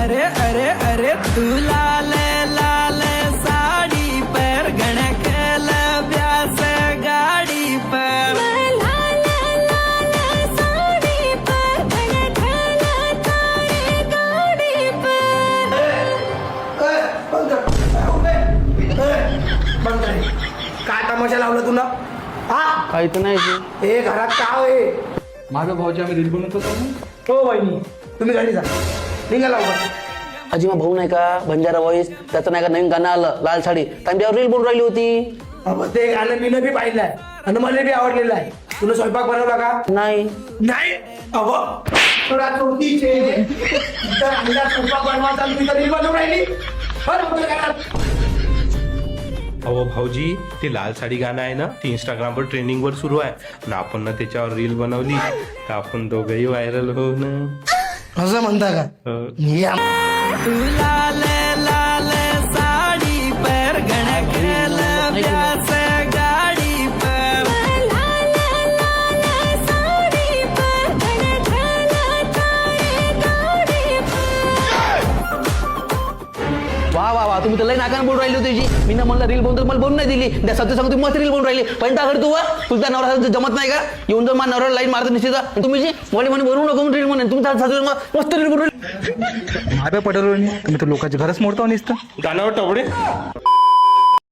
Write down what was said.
अरे अरे अरे तू लाल लाल साड़ी पर गणकल ब्यास गाड़ी पर काय तमाशा लावला तुला हा काही तर नाही हे घरात काय आहे माझा भाऊजी आम्ही रील बनवत होतो ना. हो वहिनी तुम्ही गाडी जा निघा लावला अजी मग भाऊ नाही का बंजारा वॉइस त्याचं नाही का नवीन गाणं आलं लाल साडी त्यावर रील बनवून राहिली होती. अहो, ते गाणं मी बी पाहिलंय आणि मला बी आवडलेलं आहे तुला स्वयंपाक बनवला का नाही नाही अहो थोडा चौथीचे तर आईला स्वयंपाक बनवायचा तुम्ही तरी बनवून राहिली बरं होतं का? अहो भाऊजी ते लाल साडी गाणं आहे ना ते इंस्टाग्रामवर ट्रेंडिंगवर सुरू आहे ना आपण ना त्याच्यावर रील बनवली तर आपण दोघंही व्हायरल हो ना असं म्हणता का या तू लाल लाल साड़ी पर गणकल ब्यास गाड़ी पर वा वा वा तुम्ही तर लई नाकान बोलून राहिली होती जी मी ना म्हणलं रील बनवतो मला बोलून नाही दिली त्या सत्य सांगतो तुम्ही मस्त रील बनवून राहिली पण टाकड तू तुझा नवरा जमत नाही का येऊन जर माझ्या नवऱ्याला लाईन मारत निश्चित तुम्ही जी मला म्हणे बनवू नको रील म्हणून तुम्ही मस्त रील बनवून माझं पटलं तुम्ही तर लोकांचे घरच मोडतो नुसतं गाण्यावर टवडे